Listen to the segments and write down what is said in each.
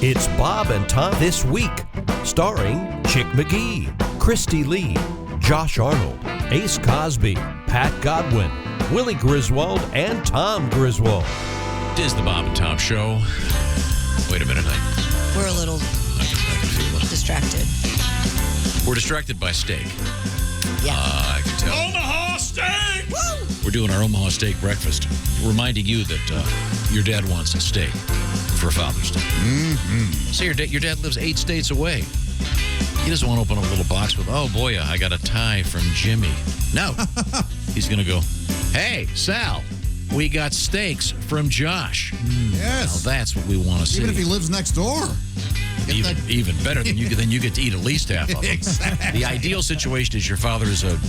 It's Bob and Tom This Week, starring Chick McGee, Christy Lee, Josh Arnold, Ace Cosby, Pat Godwin, Willie Griswold, and Tom Griswold. It is the Bob and Tom Show. Wait a minute. We're a little I can feel it. distracted. We're distracted by steak. Yeah. I can tell. Omaha steak! Woo! We're doing our Omaha steak breakfast, reminding you that your dad wants a steak for Father's Day. Mm-hmm. So your dad lives 8 states away. He doesn't want to open a little box with, oh, boy, I got a tie from Jimmy. No. He's going to go, hey, Sal, we got steaks from Josh. Yes. Now, that's what we want to see. Even if he lives next door. Even better than you get to eat at least half of them. Exactly. The ideal situation is your father is a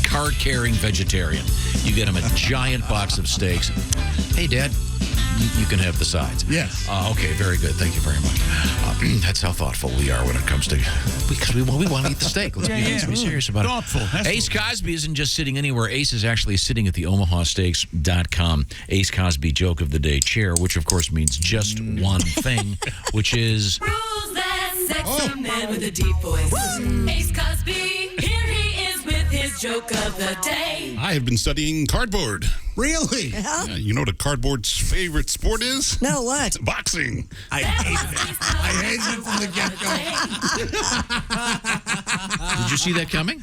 card-carrying vegetarian. You get him a giant box of steaks. Hey, Dad, you can have the sides. Yes. Okay, very good. Thank you very much. That's how thoughtful we are when it comes to... Because we want to eat the steak. Let's be serious about Thoughtful. it. That's Ace Cosby isn't just sitting anywhere. Ace is actually sitting at the omahasteaks.com Ace Cosby Joke of the Day chair, which, of course, means just one thing, which is... Rules that sexy man with a deep voice. Ace Cosby, here he is with his joke of the day. I have been studying cardboard. Really? Yeah, you know what a cardboard's favorite sport is? No, what? Boxing. I hate it. I hate it from the get-go. Did you see that coming?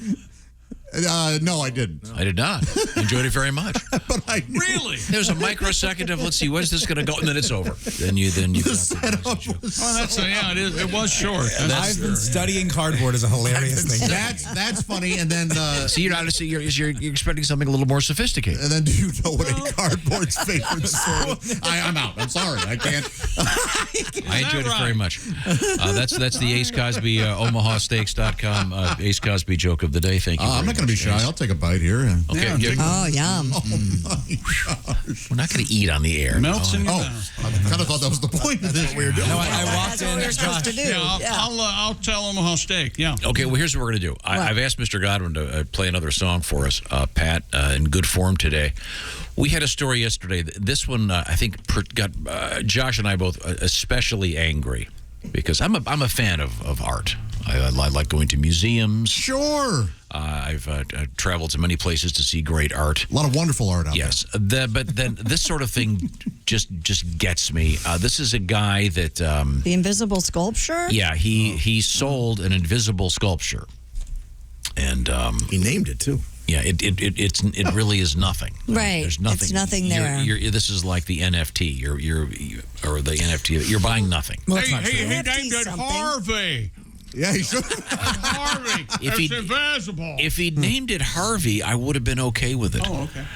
No, I didn't. I did not. Enjoyed it very much. But I knew. Really? There's a microsecond of, let's see, where's this going to go? And then it's over. Then you The got the setup joke. was It is. It was short. I've been studying cardboard as a hilarious thing. That's funny. And then See, you're expecting something a little more sophisticated. and then do you know what a cardboard's favorite sport is? I'm out. I'm sorry. I can't. I enjoyed it very much. That's the Ace Cosby, omahasteaks.com, Ace Cosby Joke of the Day. Thank you. I'm not going to be shy. I'll take a bite here. Okay, Oh, yum. Oh, my gosh. we're not going to eat on the air. Melts in your Oh, mouth. I kind of thought that was the point of this. Weird. No, I walked That's what in. we're supposed to do. Yeah, I'll tell Omaha Steak. Yeah. Okay, well, here's what we're going to do. I've asked Mr. Godwin to play another song for us, Pat, in good form today. We had a story yesterday. This one, I think, got Josh and I both especially angry because I'm a fan of art. I like going to museums. Sure. I've traveled to many places to see great art. A lot of wonderful art out Yes, but then this sort of thing just gets me. This is a guy that, The invisible sculpture? yeah, he sold an invisible sculpture, and He named it, too. yeah, it really is nothing. Right. There's nothing. It's nothing there. This is like the NFT. Or the NFT. You're buying nothing. Well, that's not true. He NFT named it something. Harvey. there. Yeah, he should. Harvey. If It's he- invisible. If he'd named it Harvey, I would have been okay with it. Oh, okay.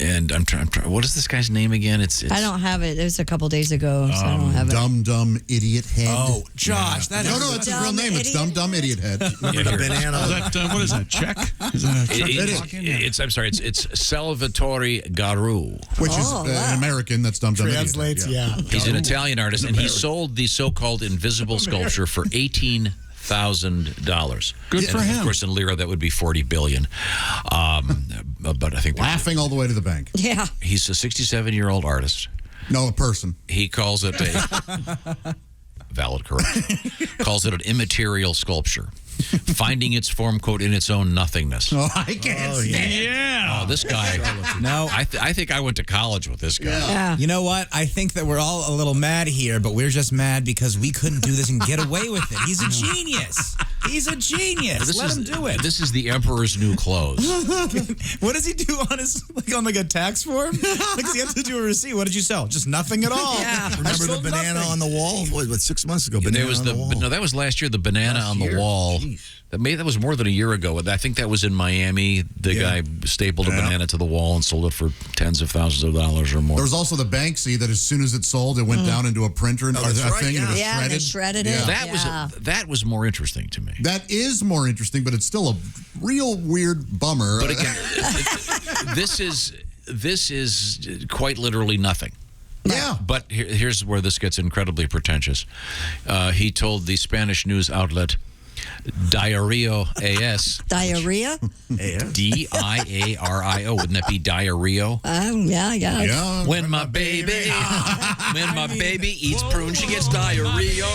And I'm trying. What is this guy's name again? It's I don't have it. It was a couple days ago, so I don't have it. Dumb idiot head. Oh, Josh, that is... No, that's his real Dumb name. It's idiot dumb idiot head. Remember the banana? Is that, what is that, Czech? Is that a Czech? I'm sorry. It's Salvatore Garou. Which is Oh, an wow. American that's dumb idiot. Translates, yeah. He's an Italian artist, and he sold the so-called invisible sculpture for $18,000. Good for Of him. course, in lira, that would be $40 billion. But I think Laughing all the way to the bank. Yeah. he's a 67-year-old artist. No, a person. He calls it a valid correction. Calls it an immaterial sculpture, finding its form, quote, in its own nothingness. Oh, I can't stand it. Yeah. Oh, this guy. No. I think I went to college with this guy. Yeah. You know what? I think that we're all a little mad here, but we're just mad because we couldn't do this and get away with it. He's a genius. He's a genius. Let him do it. This is the emperor's new clothes. What does he do on his on a tax form? Does he have to do a receipt? What did you sell? Just nothing at all. Yeah. Remember the banana on the wall? What, 6 months ago? Banana There was on the wall. no, that was last year. The banana on the wall. That was more than a year ago. I think that was in Miami. The guy stapled a banana to the wall and sold it for tens of thousands of dollars or more. There was also the Banksy that as soon as it sold, it went down into a printer and that's right, thing and it was Yeah, shredded. they shredded it. Yeah. That was more interesting to me. That is more interesting, but it's still a real weird bummer. But again, this is quite literally nothing. yeah. But here's where this gets incredibly pretentious. He told the Spanish news outlet, Diarrhea AS. Diarrhea? D-I-A-R-I-O. Wouldn't that be diarrhea? Yeah. When my baby eats prunes, she gets diarrhea.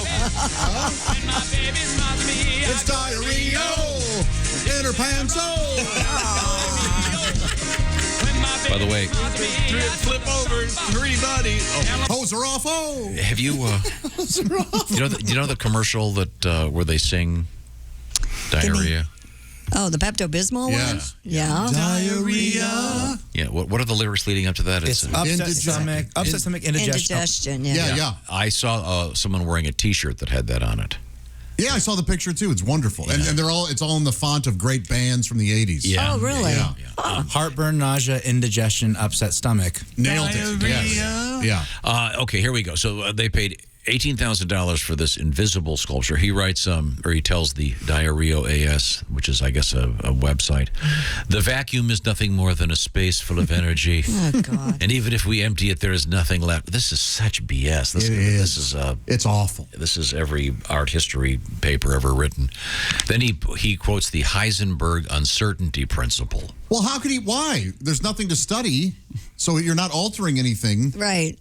It's diarrhea in her pants. By the way, Flip over, 3 buddy. Hose her off. have you you know the commercial that where they sing diarrhea? Oh, the Pepto-Bismol one? Yeah. Diarrhea. Yeah. What are the lyrics leading up to that? It's upset stomach, indigestion. Indigestion, Yeah. I saw someone wearing a T-shirt that had that on it. Yeah, I saw the picture too. It's wonderful, and it's all in the font of great bands from the '80s. Yeah. Oh, really? Yeah. Heartburn, nausea, indigestion, upset stomach. Nailed it. Yes. Yeah. Okay, here we go. So they paid $18,000 for this invisible sculpture. He writes, or he tells the Diarrhea AS, which is, I guess, a website. The vacuum is nothing more than a space full of energy. Oh, God. And even if we empty it, there is nothing left. This is such BS. This is It's awful. This is every art history paper ever written. Then he quotes the Heisenberg uncertainty principle. Well, how could he? Why? There's nothing to study, so you're not altering anything. Right.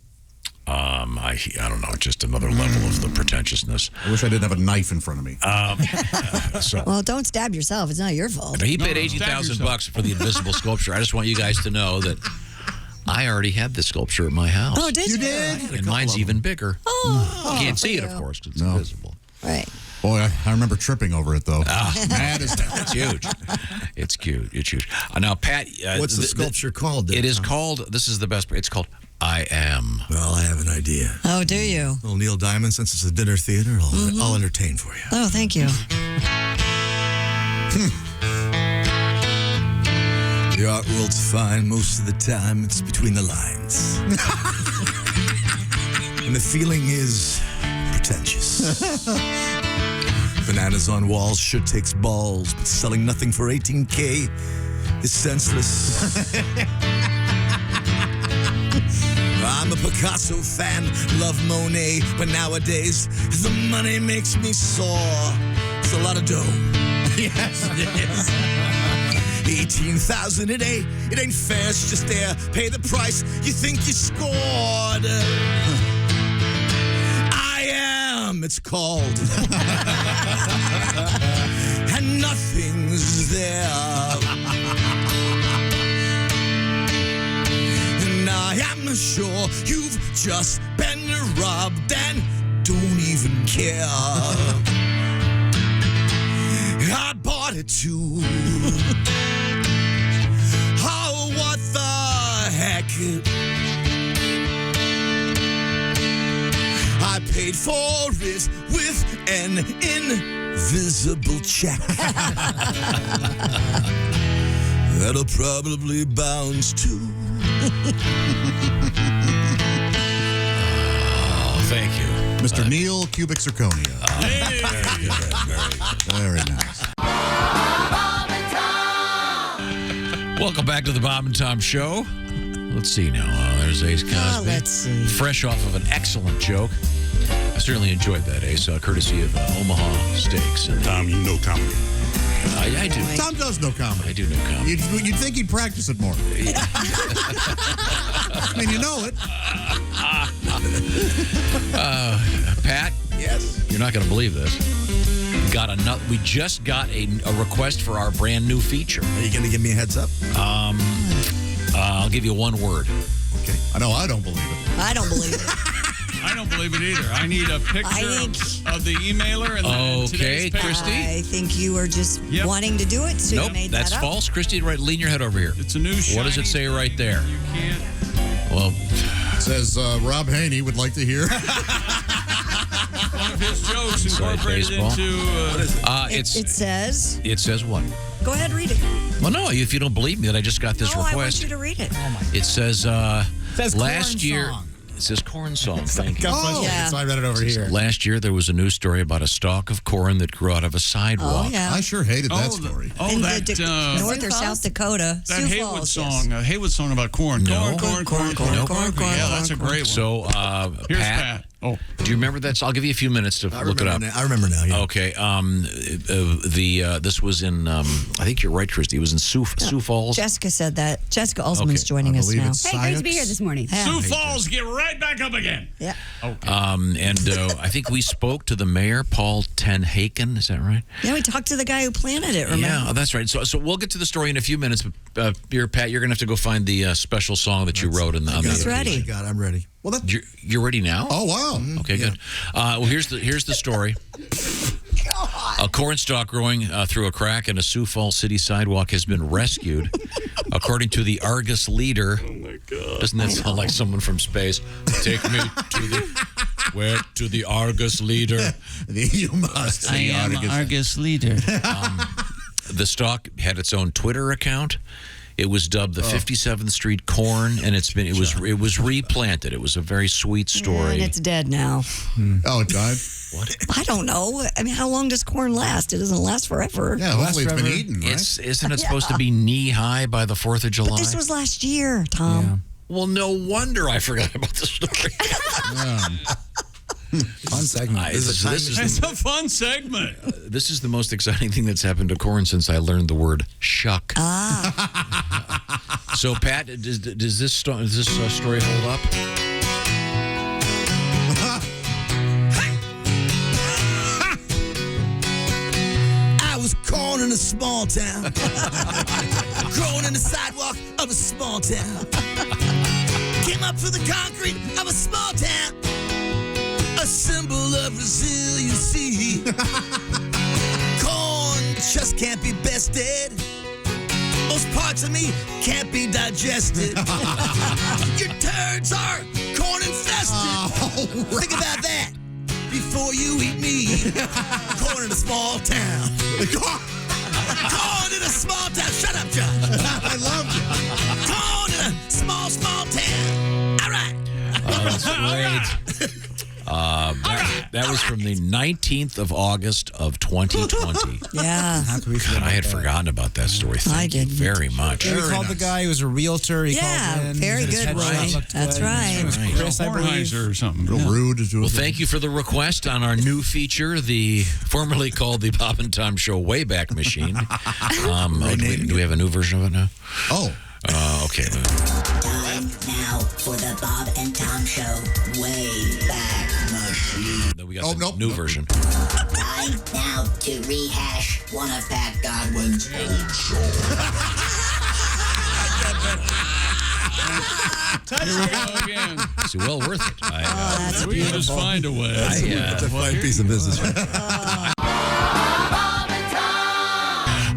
I don't know, just another level of the pretentiousness. I wish I didn't have a knife in front of me. Well, don't stab yourself. It's not your fault. He paid $18,000 for the invisible sculpture. I just want you guys to know that I already had this sculpture at my house. Oh, did you? You did? And mine's even bigger. Oh. You can't see it, of course, because it's invisible. Right. Boy, I remember tripping over it, though. Mad as hell. It's huge. It's cute. It's huge. Now, Pat. What's the sculpture called? It is called, this is the best part, it's called I Am. Well, I have an idea. Oh, do you? Well, Neil Diamond, since it's a dinner theater, I'll entertain for you. Oh, thank you. The art world's fine. Most of the time, it's between the lines. And the feeling is pretentious. Bananas on walls sure takes balls, but selling nothing for 18K is senseless. I'm a Picasso fan, love Monet, but nowadays the money makes me sore. It's a lot of dough. Yes, it is. 18,000 a day, it ain't fair, it's just there. Pay the price, you think you scored. I am, it's called. And nothing's there. And I am sure you've just been robbed and don't even care. I bought it too. Oh, what the heck? I paid for it with an invisible check. That'll probably bounce too. Oh, thank you. Mr. Neil Cubic Zirconia. Very nice. Welcome back to the Bob and Tom Show. Let's see now. There's Ace Cosby. Let's see. Fresh off of an excellent joke. I certainly enjoyed that, Ace, courtesy of Omaha Steaks. And Tom, you know comedy. I do. Tom does know comedy. I do know comedy. You'd think he'd practice it more. I mean, you know it. Pat? Yes. You're not going to believe this. We just got a request for our brand new feature. Are you going to give me a heads up? I'll give you one word. Okay. I know I don't believe it. I don't believe it. I don't believe it either. I need a picture of the emailer and then today's paper. Christy? I think you were just wanting to do it, so Nope, you made that's that up. false. Christy, lean your head over here. It's a new What does it say right there? You can't. Well, It says Rob Haney would like to hear. One of his jokes incorporated baseball. into. It says, it says what? go ahead, read it. Well, no, if you don't believe me that I just got this No, I want request. you to read it. It says, says last corn year. song. It says corn song. Thank you. Oh, Yeah. so I read it over here. Last year, there was a news story about a stalk of corn that grew out of a sidewalk. Oh, yeah. I sure hated that story. In that North or South Dakota. that Sioux Haywood Falls, song, Haywood song about corn. No. Corn. Corn. Yeah, that's a great one. So, Here's Pat, Oh. Do you remember that? I'll give you a few minutes to look it up. I remember now. Yeah. Okay. This was in. I think you're right, Christy. It was in Sioux Falls. Jessica said that. Jessica Alsman's joining us now. Hey, great to be here this morning. Yeah. Sioux Falls, get right back up again. Yeah. Okay. I think we spoke to the mayor, Paul Tenhaken. Is that right? Yeah, we talked to the guy who planted it, remember? Yeah, that's right. So we'll get to the story in a few minutes. But Pat, you're going to have to go find the special song that you wrote. He's ready. I'm ready. Well, you're ready now? Oh, wow. Okay, good. Well, here's the story. A corn stalk growing through a crack in a Sioux Falls city sidewalk has been rescued, according to the Argus leader. Oh my God! Doesn't that sound like someone from space? Take me to the Argus leader. You must. I am Argus leader. The stalk had its own Twitter account. It was dubbed the 57th Street Corn, and it was replanted. It was a very sweet story. And it's dead now. Oh, it died? What? I don't know. I mean, how long does corn last? It doesn't last forever. Yeah, hopefully it's been eaten, right? Isn't it supposed to be knee-high by the 4th of July? But this was last year, Tom. Yeah. Well, no wonder I forgot about the story. Fun segment. This It's a fun segment. This is the most exciting thing that's happened to corn since I learned the word shuck. So, Pat, does this story hold up? I was born in a small town, growing in the sidewalk of a small town. Came up through the concrete of a small town, a symbol of resiliency. Corn just can't be bested. Most parts of me can't be digested. Your turds are corn infested. Think about that before you eat me. Corn in a small town. Corn in a small town. Shut up, Josh. I love you. Corn in a small town. All right. That's great. That was from the 19th of August of 2020. Yeah. How could we forget God, I had about that? forgotten about that story. Thank you didn't. very much. Yeah, we called the guy. He was a realtor. He Yeah, called in. very His good, headshot Roy. looked That's good. right. His name was Chris, I believe. Hornheiser or something. Real rude. Well, thank you for the request on our new feature, the formerly called the Bob and Tom Show Wayback Machine. Do we have a new version of it now? Oh. Okay. Time now for the Bob and Tom Show Wayback Machine. No, we got the new version. Time now to rehash one of Pat Godwin's old shows. Here we go again. It's well worth it. That's We just find a way. That's a fine piece of business.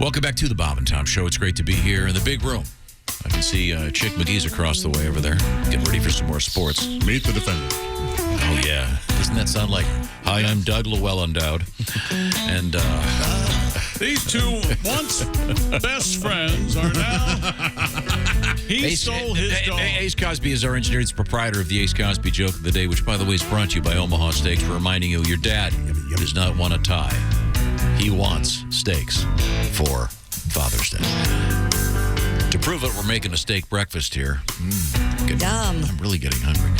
Welcome back to the Bob and Tom Show. It's great to be here in the big room. I can see Chick McGee's across the way over there, getting ready for some more sports. Meet the defender. Oh, yeah. Doesn't that sound like, hi, I'm Doug Llewell endowed. And These two once best friends are now. He stole his dog. Ace Cosby is our engineer. He's the proprietor of the Ace Cosby Joke of the Day, which, by the way, is brought to you by Omaha Steaks, reminding you your dad does not want a tie. He wants steaks for Father's Day. To prove it, we're making a steak breakfast here. Yum. I'm really getting hungry.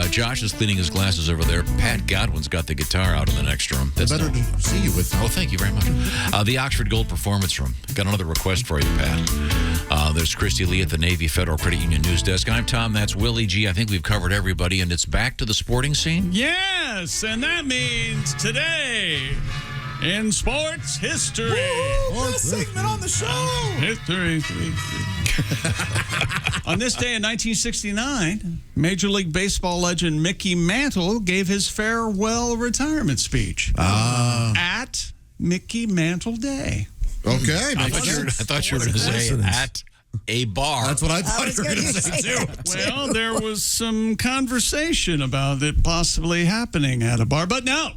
Josh is cleaning his glasses over there. Pat Godwin's got the guitar out in the next room. That's Better to see you with. Oh, thank you very much. The Oxford Gold Performance Room. Got another request for you, Pat. There's Christy Lee at the Navy Federal Credit Union News Desk. I'm Tom. That's Willie G. I think we've covered everybody, and it's back to the sporting scene. Yes, and that means today in sports history. Best segment on the show. History. On this day in 1969, Major League Baseball legend Mickey Mantle gave his farewell retirement speech at Mickey Mantle Day. Okay. I thought you were going to say at a bar. That's what I thought you were going to say, too. Well, there was some conversation about it possibly happening at a bar, but no.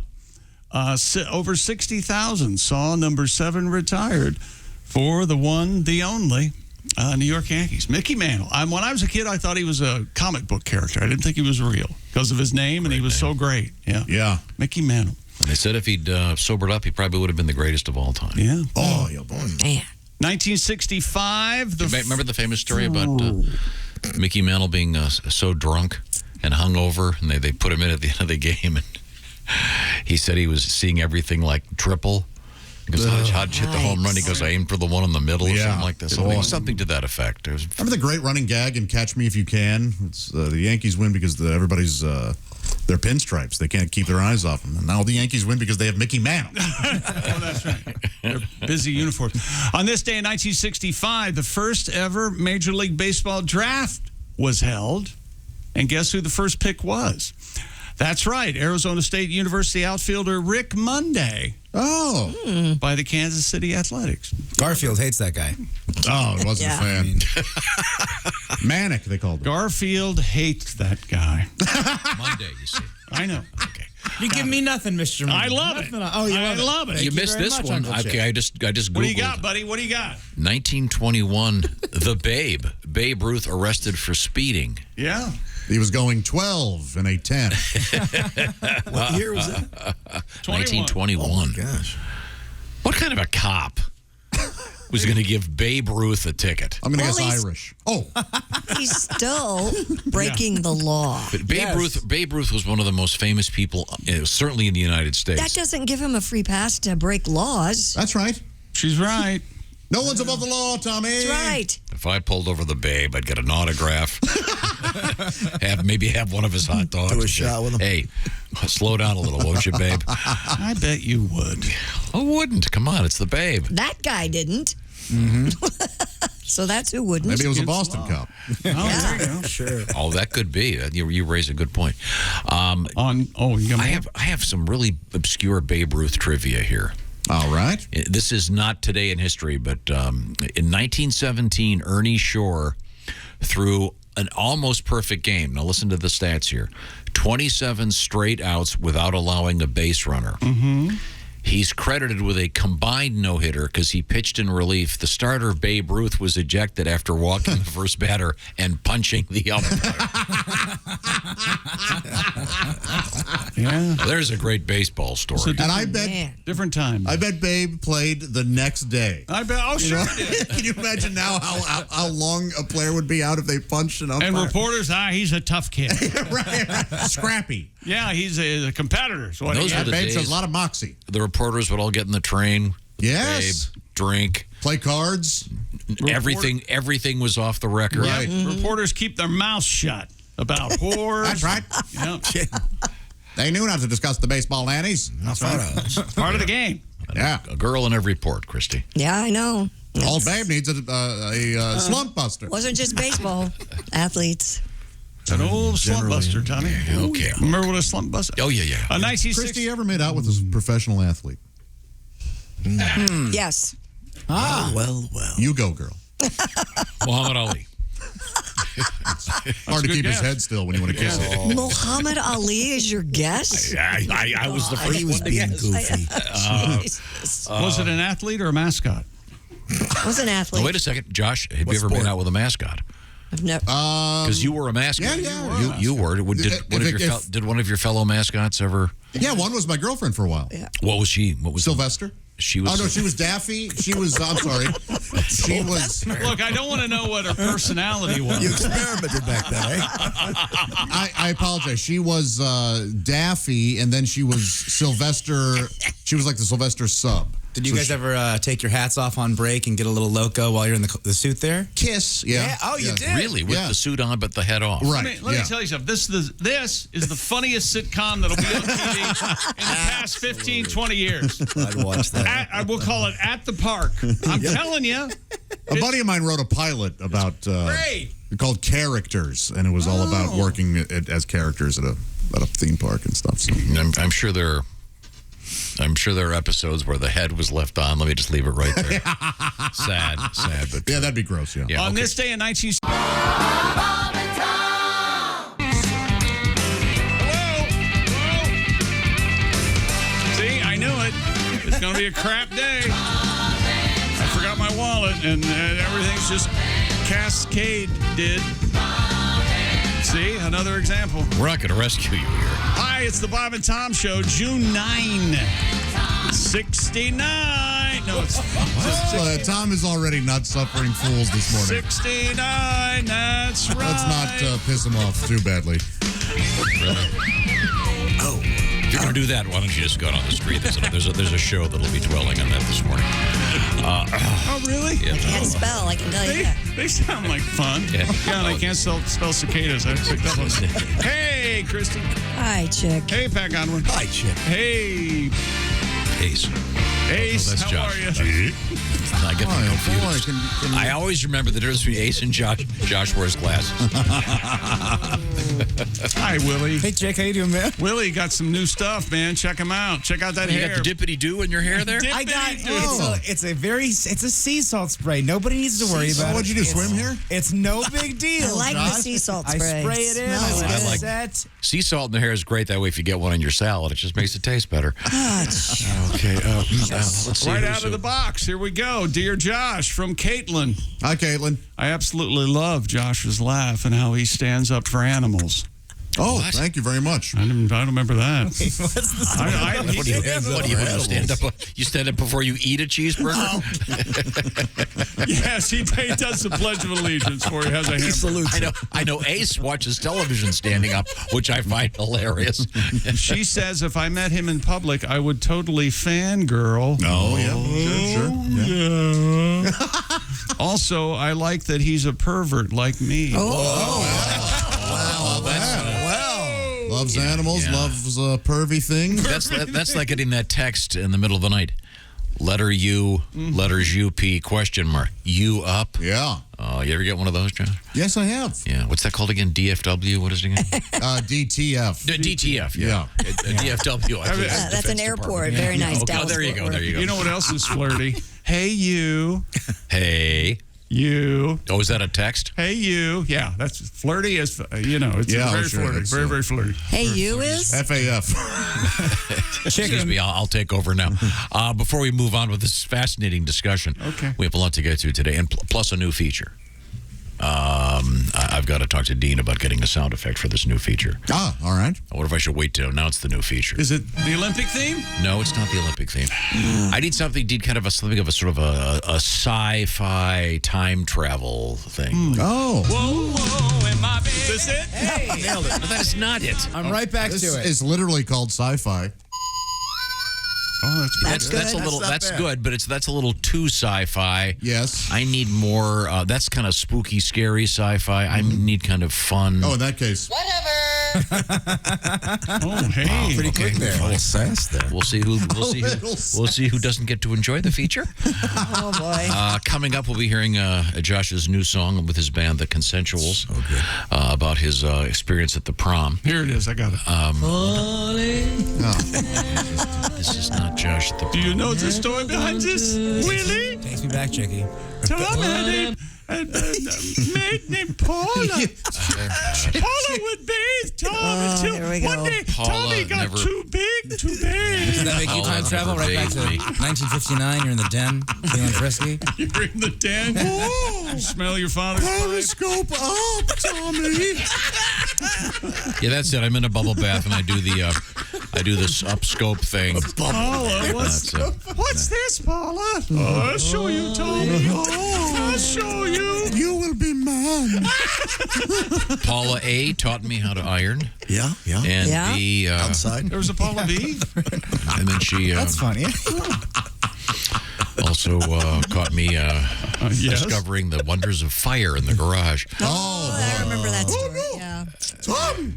Over 60,000 saw number 7 retired for the one, the only New York Yankees. Mickey Mantle. When I was a kid, I thought he was a comic book character. I didn't think he was real because of his name, and he was so great. Yeah. Yeah. Mickey Mantle. They said if he'd sobered up, he probably would have been the greatest of all time. Yeah. Oh, yeah, boy. Man. 1965. Remember the famous story about Mickey Mantle being so drunk and hungover, and they put him in at the end of the game, and he said he was seeing everything like triple. He goes, how'd you hit the home run? He goes, I aimed for the one in the middle or something like that. Something to that effect. Remember the great running gag in Catch Me If You Can? It's the Yankees win because everybody's they're pinstripes. They can't keep their eyes off them. And now the Yankees win because they have Mickey Mantle. Oh, that's right. They're busy uniforms. On this day in 1965, the first ever Major League Baseball draft was held. And guess who the first pick was? That's right. Arizona State University outfielder Rick Monday. Oh. By the Kansas City Athletics. Garfield hates that guy. Oh, he wasn't a fan. Manic, they called him. Garfield hates that guy. Monday, you see. I know. Okay. You give me nothing, Mr. I love it. Oh, you love it. You missed this one. Okay, I just Googled. What do you got, buddy? What do you got? 1921, the Babe. Babe Ruth arrested for speeding. Yeah. He was going 12 in a 10. What year was that? 1921. Oh, my gosh. What kind of a cop was going to give Babe Ruth a ticket? I'm going to guess Irish. Oh. He's still breaking the law. But Babe Ruth was one of the most famous people, certainly in the United States. That doesn't give him a free pass to break laws. That's right. She's right. No one's above the law, Tommy. That's right. If I pulled over the Babe, I'd get an autograph. maybe have one of his hot dogs. Do a shot with him. Hey, slow down a little, won't you, Babe? I bet you would. I wouldn't. Come on, it's the Babe. That guy didn't. So that's who wouldn't. Maybe it was a Boston cop. There you go. Sure. Oh, that could be. You raise a good point. You got I have some really obscure Babe Ruth trivia here. All right. This is not today in history, but in 1917, Ernie Shore threw an almost perfect game. Now listen to the stats here. 27 straight outs without allowing a base runner. Mm-hmm. He's credited with a combined no-hitter because he pitched in relief. The starter, Babe Ruth, was ejected after walking the first batter and punching the umpire. Yeah. There's a great baseball story. And I bet different time. I bet Babe played the next day. I bet. Oh, sure. He did. Can you imagine now how long a player would be out if they punched an umpire? And reporters, he's a tough kid. right. Scrappy. Yeah, he's a competitor. So Those were the Babe days. shows a lot of moxie. The reporters would all get in the train. Yes. Babe, drink. Play cards. Everything was off the record. Right. Reporters keep their mouths shut about whores. That's right. Yep. They knew not to discuss the baseball nannies. That's right. Part of the game. Yeah. A girl in every port, Christy. Yeah, I know. All Babe needs a slump buster. Wasn't just baseball. Athletes. It's an old slump buster, Tommy. Okay. Remember what a slump buster? Oh, yeah. 1960. Christy ever made out with a professional athlete? Yes. Well. You go, girl. Muhammad Ali. Hard to keep his head still when you want to kiss him. Muhammad Ali is your guess? I was the first He was one to being guess. goofy. Jesus. Was it an athlete or a mascot? Was an athlete. Oh, wait a second. Josh, have What you ever sport? made out with a mascot? I've never. Because you were a mascot. Yeah. You were. Did one of your fellow mascots ever? Yeah, one was my girlfriend for a while. Yeah. What was she? What was Sylvester. She was. Oh, no, she was Daffy. She was, I'm sorry. She was. Look, I don't want to know what her personality was. You experimented back then, eh? I apologize. She was Daffy, and then she was Sylvester. She was like the Sylvester sub. Did you guys ever take your hats off on break and get a little loco while you're in the suit there? Kiss? Yeah. Oh, you did? Really with the suit on but the head off. Right. Let me tell you something. This is the funniest sitcom that'll be on TV in the past 15, 20 years. I'd watch that. I will call it At the Park. I'm telling you. A buddy of mine wrote a pilot about Great. called Characters, and it was all about working as characters at a theme park and stuff. So. I'm sure there are episodes where the head was left on. Let me just leave it right there. Sad, but Yeah, that'd be gross. Yeah. On this day in 19... Hello? See, I knew it. It's going to be a crap day. I forgot my wallet, and everything's just cascaded. See, another example. we're not going to rescue you here. Hi, it's the Bob and Tom Show, June 9, 69. No, it's Tom is already not suffering fools this morning. 69. That's right. Let's not piss him off too badly. Really? Oh. If you're going to do that, why don't you just go down the street? There's a show that'll be dwelling on that this morning. Oh, really? Yeah, I can't spell, I can tell you that. They sound like fun. Yeah. And I can't spell cicadas. I picked up on that. Hey, Christy. Hi, Chick. Hey, Pat Godwin. Hi, Chick. Hey, Ace. Ace. that's how Josh. are you? I get them confused. Can I always remember the difference between Ace and Josh. Josh wears glasses. Hi, Willie. Hey, Jake, how you doing, man? Willie got some new stuff, man. Check him out. Check out that You hair. got the dippity-doo in your hair there? I got Dippity-doo. it's a sea salt spray. Nobody needs to worry about it. What'd you do, swim here? It's no big deal. I like the Josh. sea salt I spray. spray it in. Smells I good. like like- set. Sea salt in the hair is great. That way, if you get one in your salad, it just makes it taste better. Okay. Let's see. Right who's out of the box. Here we go. Dear Josh from Caitlin. Hi, Caitlin. I absolutely love Josh's laugh and how he stands up for animals. Oh, What? thank you very much. I don't remember that. What's the What do you do? Stand up? You stand up before you eat a cheeseburger? Yes, he does the Pledge of Allegiance for you. Has a hamburger. I know. Ace watches television standing up, which I find hilarious. She says if I met him in public, I would totally fangirl. Oh, yeah. Sure. Yeah. Also, I like that he's a pervert like me. Loves animals, Yeah. loves pervy things. That's like getting that text in the middle of the night. Letter U, letters UP, question mark. You up? Yeah. Oh, you ever get one of those, John? Yes, I have. Yeah. What's that called again? DFW? What is it again? DTF. DTF. Yeah. DFW. That's an airport. Very nice. Okay, Dallas there you Fort go. Worth. There you go. You know what else is flirty? Hey, you. Hey. You. Oh, is that a text? Hey, you. Yeah, that's flirty as, it's Yeah, very sure, flirty. it's, Very, very flirty. Hey, you is? FAF. Excuse me, I'll take over now. Before we move on with this fascinating discussion, Okay. we have a lot to get to today, and plus a new feature. I've got to talk to Dean about getting a sound effect for this new feature. Ah, all right. I wonder if I should wait to announce the new feature. Is it the Olympic theme? No, it's not the Olympic theme. I need something, Dean, kind of something of a sort of a sci-fi time travel thing. Oh. Whoa, am I being... Is this it? Hey, nailed it. But that is not it. I'm right back This to it. is literally called sci-fi. Oh, That's a little. That's good, but that's a little too sci-fi. Yes. I need more. That's kind of spooky, scary sci-fi. I need kind of fun. Oh, in that case. Oh, hey. Pretty quick there. A little sass there. We'll see who. We'll see who doesn't get to enjoy the feature. Oh, boy. Coming up, we'll be hearing Josh's new song with his band, The Consensuals, about his experience at the prom. Here it is. I got it. This is not Josh at the prom. Do you know the story behind this? Willie? Takes me back, Chicky. Tom had a maid named Paula. Paula would bathe Tom until here we go. one day Paula Tommy got never- too big. Does that make you Paula time travel never right back to bathed me. 1959? You're in the den, feeling frisky. You're in the den. You smell your father's pipe. Periscope up, Tommy. Yeah, that's it. I'm in a bubble bath and I do this upscope thing. Paula, what's this, Paula? I'll show you, Tommy. I'll show you. You will be mine. Paula A taught me how to iron, Yeah. and Yeah? B Outside. There was a Paula B. and then she That's funny. also caught me Yes. discovering the wonders of fire in the garage. I remember that story. Yeah. Tommy.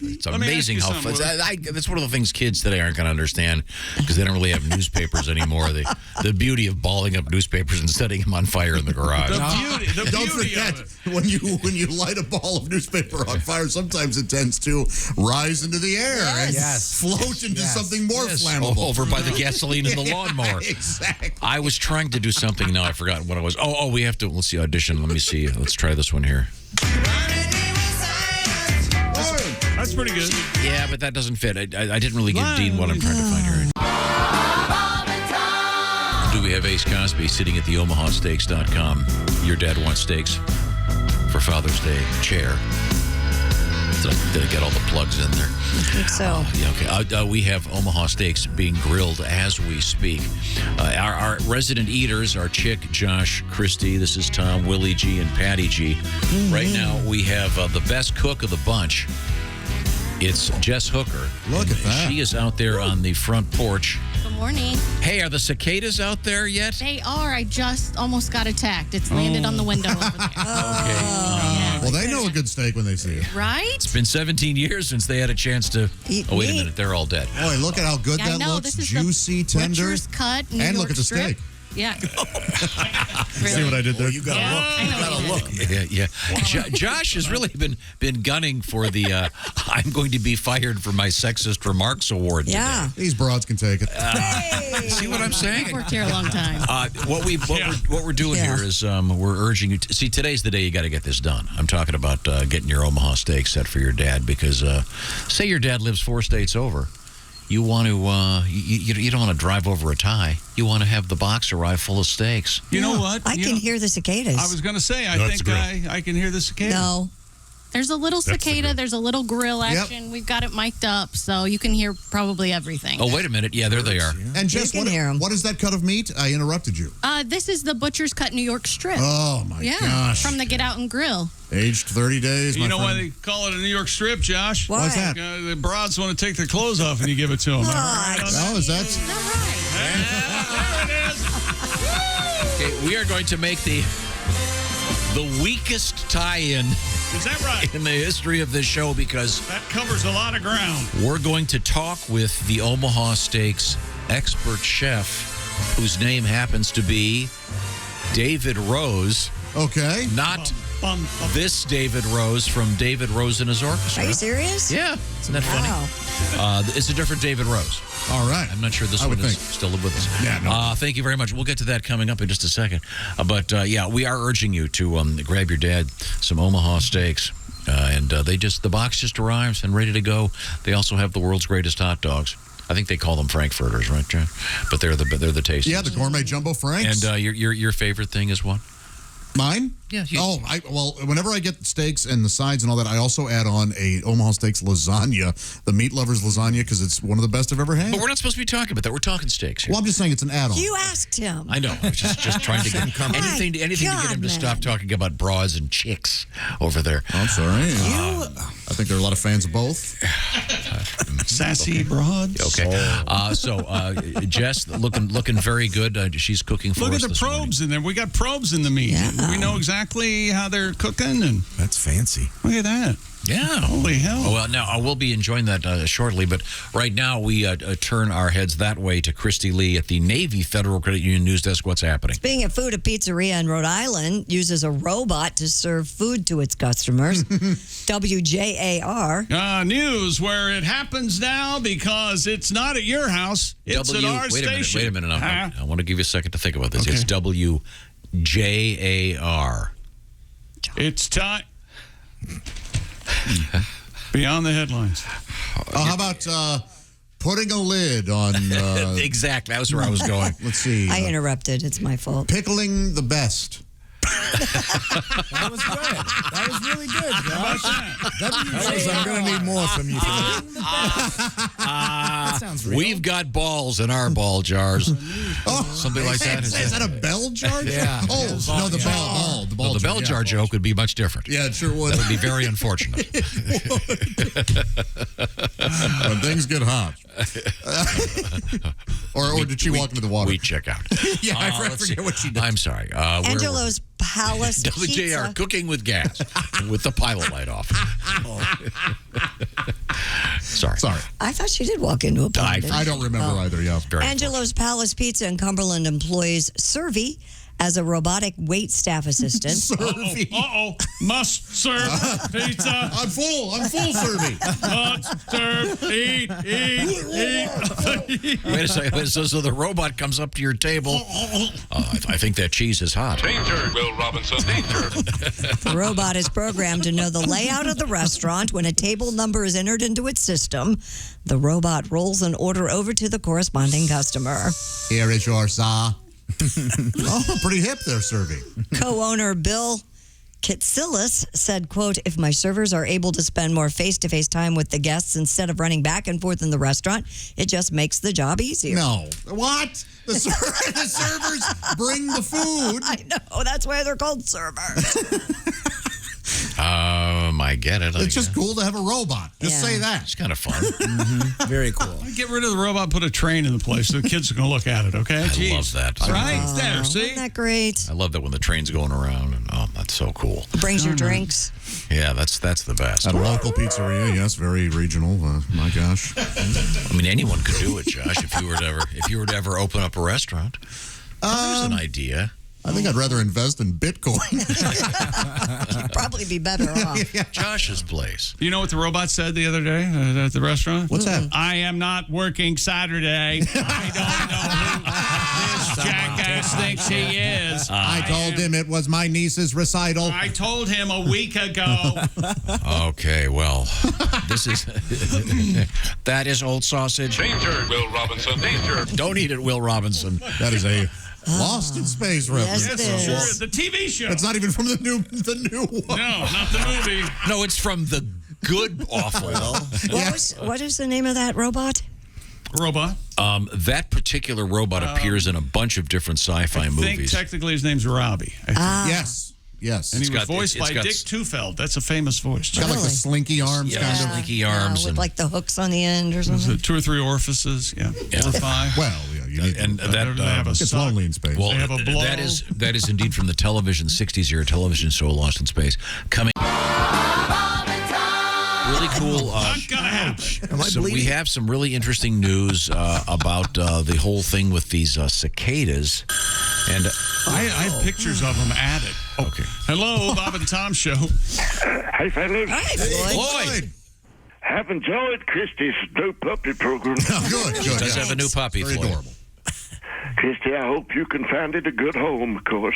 It's Let me amazing ask you how something, that's one of the things kids today aren't going to understand because they don't really have newspapers anymore. The beauty of balling up newspapers and setting them on fire in the garage. The Don't beauty forget, of it. when you light a ball of newspaper on fire, sometimes it tends to rise into the air and Yes. float into Yes. something more Yes, flammable. over by the gasoline in the lawnmower. Exactly. I was trying to do something. Now I've forgotten what it was. Oh, we have to. Let's see, audition. Let me see. Let's try this one here. That's pretty good. Yeah, but that doesn't fit. I didn't really give Dean what I'm trying to find here. Do we have Ace Cosby sitting at the OmahaSteaks.com? Your dad wants steaks for Father's Day. Chair. Did I get all the plugs in there? I think so. Yeah, okay. We have Omaha Steaks being grilled as we speak. Our resident eaters are Chick, Josh, Christy. This is Tom, Willie G, and Patty G. Right now, we have the best cook of the bunch It's Jess Hooker. Look at that. She is out there on the front porch. Good morning. Hey, are the cicadas out there yet? They are. I just almost got attacked. It's landed on the window over there. Well, they know a good steak when they see it. Right? It's been 17 years since they had a chance to. Eat Oh, wait a meat. minute. They're all dead. Boy, look at how good Yeah, I that know. looks. This is Juicy, the tender. butcher's cut New And look York at the strip. steak. Yeah. See what I did there? You got to Yeah, look. I You know got to what you look. Yeah. Josh has really been gunning for the I'm going to be fired for my sexist remarks award Yeah. These broads can take it. today. See what I'm saying? I've worked here a long time. What we're doing Yeah. here is we're urging you to see, today's the day you got to get this done. I'm talking about getting your Omaha steak set for your dad, because say your dad lives 4 states over. You want to you don't want to drive over a tie. You want to have the box arrive full of steaks. You know what? I can hear the cicadas. I was going to say, I That's think a I can hear the cicadas. No. There's a little That's the cicada. good. There's a little grill Yep. action. We've got it mic'd up, so you can hear probably everything. Oh, wait a minute. Yeah, there they are. And Jess, can hear 'em. what is that cut of meat? I interrupted you. This is the butcher's cut New York strip. Oh, my yeah, gosh. from the Get Out and Grill. Aged 30 days, You my know why friend. they call it a New York strip, Josh? Why? Why's that? The broads want to take their clothes off and you give it to them. What? Oh, is that? Okay, we are going to make the weakest tie-in Is that right? in the history of this show, because That covers a lot of ground. we're going to talk with the Omaha Steaks expert chef, whose name happens to be David Rose. Okay. Not Bum, bum. this David Rose from David Rose and his orchestra. Are you serious? Yeah, isn't that funny? Wow. It's a different David Rose. All right. I'm not sure this I one would is think. still with us. Yeah, no. Thank you very much. We'll get to that coming up in just a second. But yeah, we are urging you to grab your dad some Omaha steaks. And the box just arrives and ready to go. They also have the world's greatest hot dogs. I think they call them Frankfurters, right, John? But they're the tastiest. Yeah, the gourmet jumbo franks. And your favorite thing is what? Mine? Yeah. Whenever I get steaks and the sides and all that, I also add on a Omaha Steaks lasagna, the meat lovers lasagna, because it's one of the best I've ever had. But we're not supposed to be talking about that. We're talking steaks here. Well, I'm just saying it's an add-on. You asked him. I know. I was just trying to get anything to get him God, to stop man. talking about broads and chicks over there. I'm sorry. I think there are a lot of fans of both. Sassy broads. Okay. Jess, looking very good. She's cooking for Look us at the this morning. probes in there. We got probes in the meat. Yeah. We know exactly how they're cooking, and That's fancy. look at that. Yeah. Holy hell. Oh, well, now I will be enjoying that shortly, but right now we turn our heads that way to Christy Lee at the Navy Federal Credit Union News Desk. What's happening? Being at Food, a pizzeria in Rhode Island uses a robot to serve food to its customers. WJAR. News where it happens now because it's not at your house. It's at our station. Wait a minute. Huh? I want to give you a second to think about this. Okay. It's WJAR. It's time. Beyond the headlines. How about putting a lid on, Exactly. That was where I was going. let's see, I interrupted. It's my fault. pickling the best. That was good. That was really good, Josh. I'm going to need more from you. That sounds real. We've got balls in our ball jars. Something like that. Is that a bell jar? Yeah. Oh, no, the bell. The ball Well, the bell jar joke would be much different. Yeah, it sure would. That would be very unfortunate. When things get hot. or did she walk into the water? We check out. Yeah, I let's forget see. what she did. I'm sorry. Angelo's Palace WJR Pizza. cooking with gas with the pilot light off. Sorry. I thought she did walk into a bar. didn't I she? don't remember Oh. either, yeah. Very Angelo's Palace Pizza in Cumberland employs Servy as a robotic wait staff assistant. Uh-oh. Must serve pizza. I'm full, Servy. Must serve. Eat. Wait a second. So the robot comes up to your table. I think that cheese is hot. Danger, Will Robinson, danger. The robot is programmed to know the layout of the restaurant. When a table number is entered into its system, the robot rolls an order over to the corresponding customer. Here is your sa. Oh, pretty hip there, Servy. Co-owner Bill Kitsilis said, quote, if my servers are able to spend more face-to-face time with the guests instead of running back and forth in the restaurant, it just makes the job easier. No. What? The servers bring the food. I know. That's why they're called servers. I get it. It's just cool to have a robot. Just say that. It's kind of fun. Very cool. Get rid of the robot, put a train in the place so the kids are going to look at it, okay? I love that. Right there, see? Isn't that great? I love that when the train's going around. And, that's so cool. Brings your drinks. Yeah, that's the best. At a local pizzeria, yes, very regional. My gosh. I mean, anyone could do it, Josh. If you were to ever open up a restaurant, there's an idea. I think I'd rather invest in Bitcoin. You'd probably be better off. Josh's place. You know what the robot said the other day at the restaurant? What's that? I am not working Saturday. I don't know who this jackass thinks he is. I told him it was my niece's recital. I told him a week ago. Okay, well, this is that is old sausage. Danger, Will Robinson. Danger. Don't eat it, Will Robinson. That is a Lost in Space reference. Yes, it is. The TV show. It's not even from the new one. No, not the movie. No, it's from the good awful. What is the name of that robot? Robot. That particular robot appears in a bunch of different sci-fi I think movies. technically his name's Robbie. Yes. And he was voiced by Dick Tufeld. That's a famous voice. It's got like the slinky arms kind of. Slinky arms. with like the hooks on the end or Was something. it 2 or 3 orifices? Yeah. 4 or 5. Well, yeah, you need and to, that they have a it's sock. lonely in space. well, They have a blow. that is indeed from the television 60s era television show Lost in Space. Coming really cool. Not gonna happen. So we have some really interesting news about the whole thing with these cicadas, and I have pictures of them at it. okay. Hello, Bob and Tom Show. Hey, fellas. Hi, Floyd. Floyd Have enjoyed Christy's new puppy program. Good. does have a new puppy. Very Floyd. adorable. Christy, I hope you can find it a good home, of course.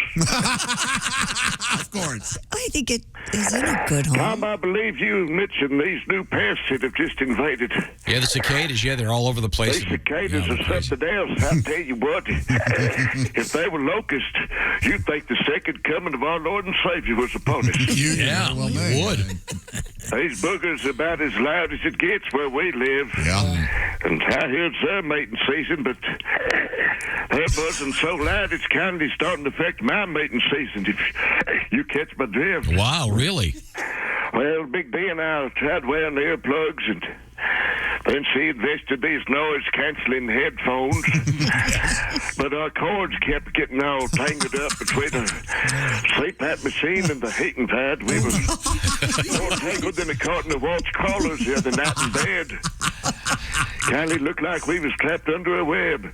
Of course. I think it is in a good Tom, home. I believe you mentioned these new pests that have just invaded. Yeah, the cicadas. Yeah, they're all over the place. These cicadas Yeah, are they're crazy. something else. I tell you what, if they were locusts, you'd think the second coming of our Lord and Savior was upon us. Yeah, well you made. would. These boogers are about as loud as it gets where we live. Yeah. And I hear it's their mating season, but they're buzzing so loud it's kind of starting to affect my mating season, if you catch my drift. Wow, really? Well, Big D and I tried wearing earplugs, and then she invested these noise-canceling headphones. But our cords kept getting all tangled up between the CPAP machine and the heating pad. We were more tangled than a carton of watch crawlers the other night in bed. Kind of looked like we was trapped under a web.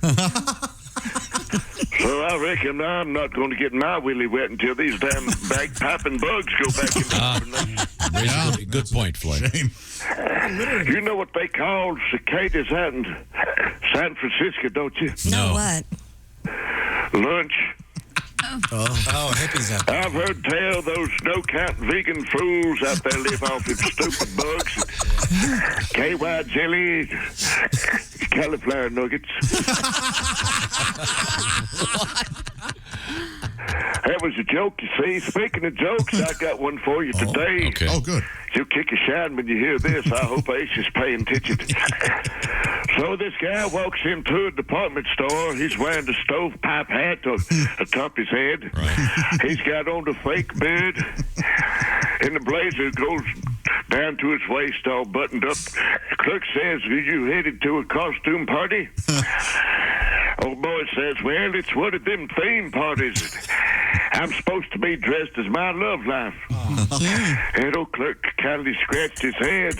So I reckon I'm not going to get my willy wet until these damn bagpiping bugs go back into hibernation. Good point, Floyd. Shame. You know what they call cicadas out in San Francisco, don't you? No, what? Lunch. Oh, hippies out there. I've heard tell those no-count vegan fools out there live off of stupid bugs, KY jelly, cauliflower nuggets. That was a joke, you see. Speaking of jokes, I got one for you today. Okay. Oh, good. You'll kick a shine when you hear this. I hope Ace is paying attention. So this guy walks into a department store. He's wearing the stovepipe hat atop his head. Right. He's got on the fake beard. And the blazer goes down to his waist, all buttoned up. Clerk says, "Are you headed to a costume party?" Old boy says, "Well, it's one of them theme parties. I'm supposed to be dressed as my love life." And old clerk kindly scratched his head,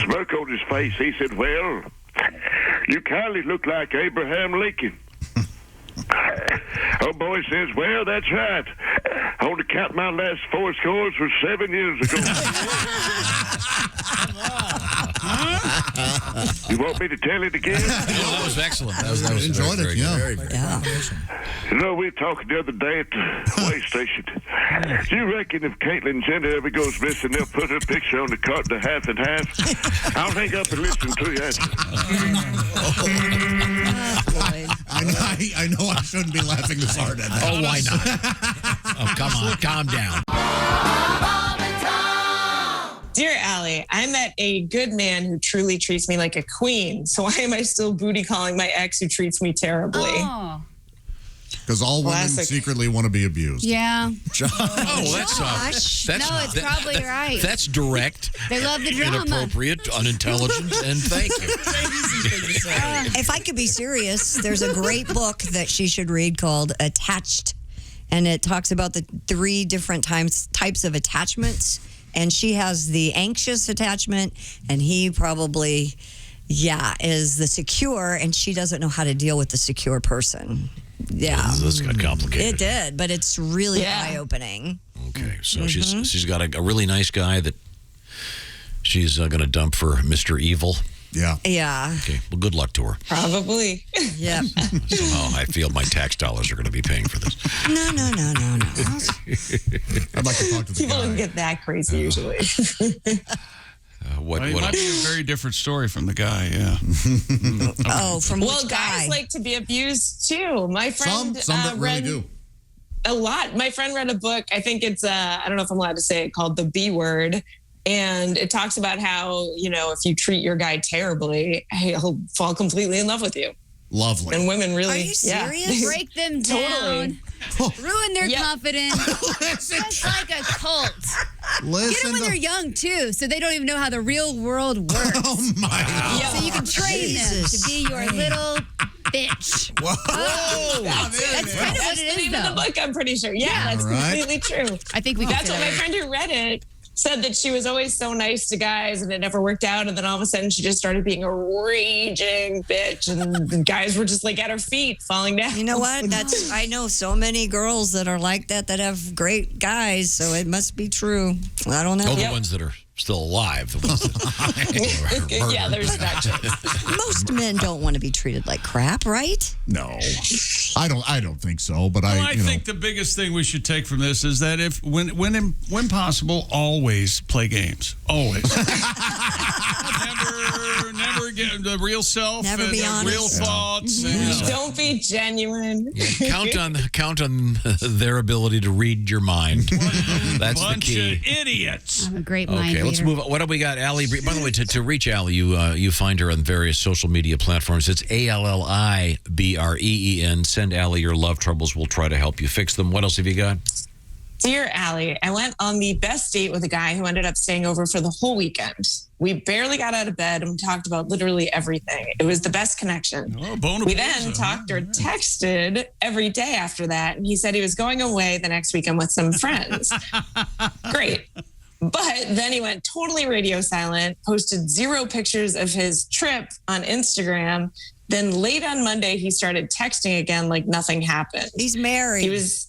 smirk on his face. He said, "Well, you kindly look like Abraham Lincoln." Old boy says, "Well, that's right. I only count my last 4 scores was 7 years ago." You want me to tell it again? No, that was excellent. That was Enjoyed very, it, yeah. very good. Yeah. You know, we were talking the other day at the way station. Do you reckon if Caitlyn Jenner ever goes missing, they'll put her picture on the carton of half and half? I'll hang up and listen to you. I know I shouldn't be laughing this hard at that. Oh, why not? Oh, come on. Calm down. Dear Allie, I met a good man who truly treats me like a queen. So why am I still booty calling my ex who treats me terribly? Oh. Because all women Classic. secretly want to be abused. Yeah. That's No, it's probably right. That's direct. They love the drama. Inappropriate, unintelligent, and thank you. If I could be serious, there's a great book that she should read called Attached. And it talks about the 3 different types of attachments. And she has the anxious attachment, and he probably, is the secure, and she doesn't know how to deal with the secure person. Yeah. This got complicated. It did, but it's really eye-opening. Okay, so she's got a really nice guy that she's going to dump for Mr. Evil. Yeah. Yeah. Okay, well, good luck to her. Probably. Yeah. Somehow I feel my tax dollars are going to be paying for this. No. I'd like to talk to the People guy. don't get that crazy usually. What It might be a very different story from the guy, yeah. Oh, from Well, which guys guy? like to be abused too. My friend Some that really read do. a lot. My friend read a book. I think it's I don't know if I'm allowed to say it, called The B Word. And it talks about how, if you treat your guy terribly, he'll fall completely in love with you. Lovely. And women really, Are you serious? Break them down. Ruin their confidence. Just like a cult. Get them when they're young, too, so they don't even know how the real world works. Oh, my God. So you can train them to be your little bitch. Whoa. That's kind of what it the is, name of the though. book, I'm pretty sure. Yeah, that's right. completely true. I think we That's what my friend who read it said, that she was always so nice to guys and it never worked out. And then all of a sudden she just started being a raging bitch and the guys were just like at her feet falling down. You know what? I know so many girls that are like that have great guys, so it must be true. I don't know. Oh, the ones that are still alive. The ones that Yeah, there's that chance. Most men don't want to be treated like crap, right? No. I don't think so, but Well, I think the biggest thing we should take from this is that when possible, always play games. Always. never get the real self, Never and be the honest. real thoughts. And, Don't be genuine. count on their ability to read your mind. That's the bunch key. of idiots. I'm a great mind Okay, let's reader. move on. What do we got? Alli Breen. By the way, to reach Alli, you find her on various social media platforms. It's ALLIBREEN. Send Alli your love troubles. We'll try to help you fix them. What else have you got? Dear Alli, I went on the best date with a guy who ended up staying over for the whole weekend. We barely got out of bed and we talked about literally everything. It was the best connection. We then talked or texted every day after that. And he said he was going away the next weekend with some friends. Great. But then he went totally radio silent, posted 0 pictures of his trip on Instagram. Then late on Monday, he started texting again like nothing happened. He's married. He was,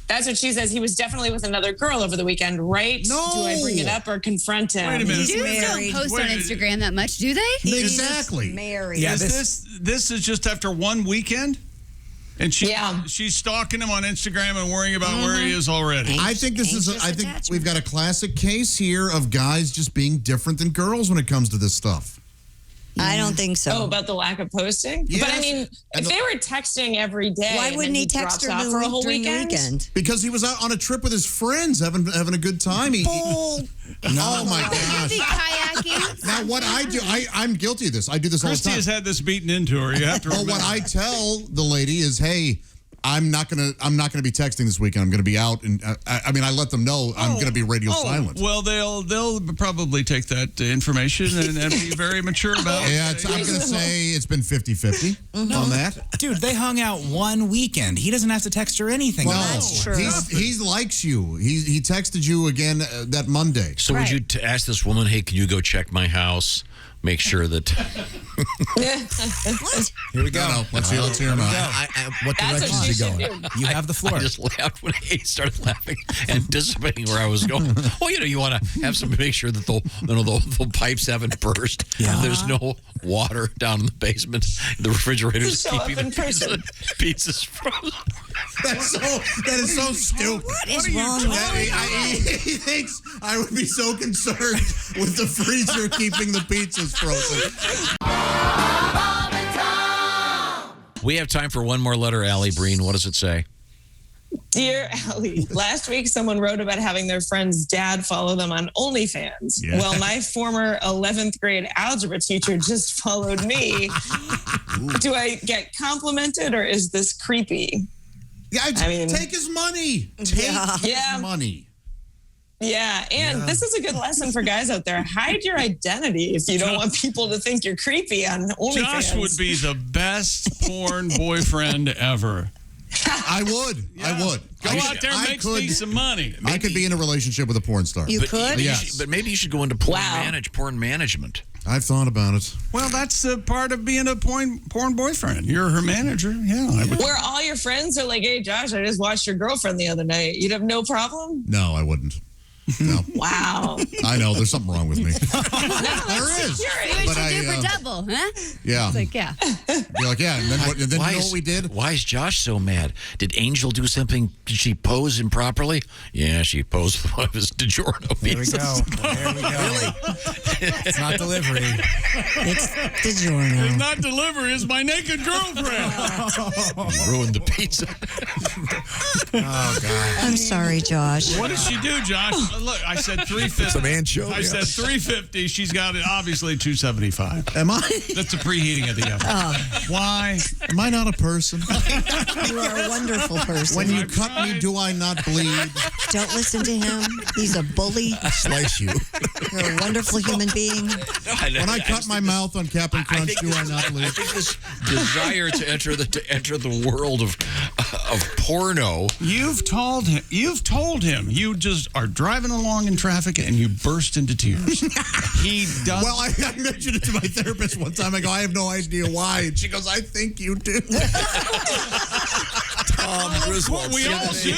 that's what she says. He was definitely with another girl over the weekend, right? No. Do I bring it up or confront him? Wait a minute. Dudes don't post on Instagram that much, do they? Exactly. Married. Yeah, This is just after one weekend? And she's stalking him on Instagram and worrying about where he is already. I think we've got a classic case here of guys just being different than girls when it comes to this stuff. I don't think so. Oh, about the lack of posting? Yes. But I mean, if they were texting every day, Why and wouldn't then he text drops her off for a whole during the weekend? weekend? Because he was out on a trip with his friends having a good time. Oh my gosh. Kayaking. Now what I do, I'm guilty of this. I do this all the Christy time. has had this beaten into her. You have to Well, what I tell the lady is, hey, I'm not gonna be texting this weekend. I'm gonna be out, and I let them know I'm gonna be radio silent. Well, they'll probably take that information and be very mature about it. Yeah, I'm gonna say it's been 50-50 on that. Dude, they hung out one weekend. He doesn't have to text her anything. Well, that's true. He likes you. He texted you again that Monday. So would you ask this woman, hey, can you go check my house? Make sure that... Here we go. No, let's hear him out. What direction is he going? You have the floor. I just laughed when he started laughing, anticipating where I was going. Well, you want to have some, make sure that the pipes haven't burst. Yeah. There's no water down in the basement. The refrigerator's Show up keeping in person. pizzas frozen. That is so stupid. What is wrong with He thinks I would be so concerned with the freezer keeping the pizzas frozen. We have time for one more letter, Alli Breen. What does it say? Dear Alli, last week someone wrote about having their friend's dad follow them on OnlyFans. Yeah. Well, my former 11th grade algebra teacher just followed me. do I get complimented or is this creepy? Yeah, I mean, take his money. Take his money. Yeah, and this is a good lesson for guys out there. Hide your identity if you don't want people to think you're creepy on OnlyFans. Josh would be the best porn boyfriend ever. I would. Go out there and make me some money. I could be in a relationship with a porn star. You could? Yes. But maybe you should go into porn management. I've thought about it. Well, that's the part of being a porn boyfriend. You're her manager. Yeah. Where all your friends are like, hey, Josh, I just watched your girlfriend the other night. You'd have no problem? No, I wouldn't. No. Wow. I know. There's something wrong with me. There is. What But should do for double, huh? Yeah. It's like, yeah. You're like, yeah. And then, you know what we did? Why is Josh so mad? Did Angel do something? Did she pose improperly? Yeah, she posed one of his DiGiorno pizzas. There we go. Really? It's not delivery. It's DiGiorno. It's not delivery. It's my naked girlfriend. You ruined the pizza. Oh, God. I'm sorry, Josh. What did she do, Josh? Look, I said 350. Some anchovy. I said 350. She's got it obviously 275. Am I? That's a preheating of the oven. Why? Am I not a person? You are a wonderful person. When you cut me, do I not bleed? Don't listen to him. He's a bully. Slice you. You're a wonderful human being. When I cut my mouth on Captain Crunch, do I not bleed? I think this desire to enter the world of porno. You've told him. You just are driving along in traffic and you burst into tears. He does. Well, I mentioned it to my therapist one time. I go, I have no idea why. And she goes, I think you do. Tom Griswold. We all do.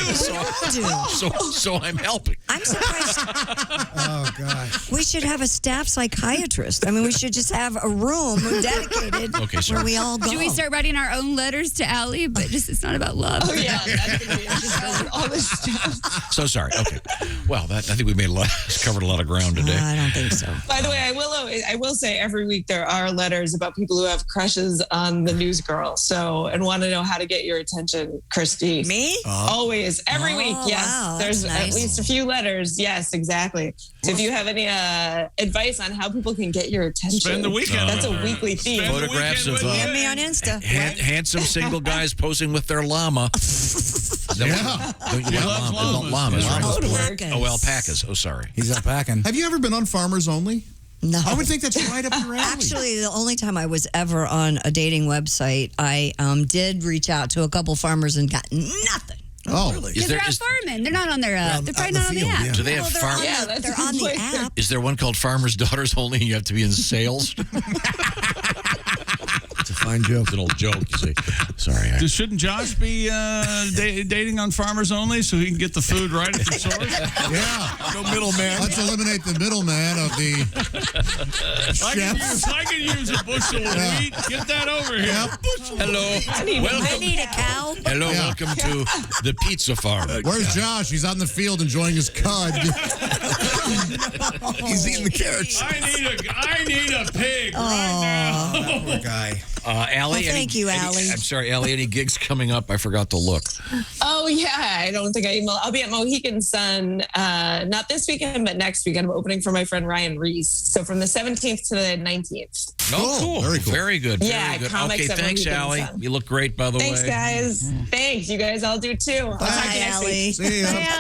So I'm helping. I'm surprised. Oh, gosh. We should have a staff psychiatrist. I mean, we should just have a room dedicated where we all go. Should we start writing our own letters to Alli? But just it's not about love. Oh, yeah. That's going to be interesting. All this stuff. So sorry. Okay. Well, I think we covered a lot of ground today. I don't think so. By the way, I will say every week there are letters about people who have crushes on the news girl. And want to know how to get your attention, Christy. Me? Always. Every week. Yes. Wow, There's that's nice. at least a few letters. Yes, exactly. So if you have any advice on how people can get your attention. Spend the weekend. That's a weekly theme. Photographs of DM me on Insta. handsome single guys posing with their llama. Don't you like llamas, right? Oh, alpacas. Oh, sorry. He's alpacking. Have you ever been on Farmers Only? No. I would think that's right up your alley. Actually, the only time I was ever on a dating website, I did reach out to a couple farmers and got nothing. Oh, really? Because they're out farming. They're not on their. They're probably not on the app. Do they have farm? Yeah, that's they're on the app. Is there one called Farmers' Daughters Only? And you have to be in sales. It's a fine joke. It's an old joke, you see. Sorry. Shouldn't Josh be dating on Farmers Only so he can get the food right at the source? Yeah. No middleman. Let's eliminate the middleman of the chefs. I could use a bushel of wheat. Get that over here. Hello. I need a cow. Hello. Welcome to the pizza farm. Where's Josh? He's out in the field enjoying his cud. He's eating the carrots. I need a pig right now. Poor guy. Alli. Thank you, Alli. I'm sorry, Alli. Any gigs coming up? I forgot to look. Oh, yeah. I don't think I'll be at Mohegan Sun, not this weekend, but next weekend. I'm opening for my friend Ryan Reese. So from the 17th to the 19th. Oh, cool. Very cool. Very good. Very Yeah, good. comics Okay, at thanks, Mohegan Alli. Sun. You look great, by the way. Thanks, guys. Thanks. You guys all do too. I'll talk to you next Alli. week. See ya. Hey, Alli.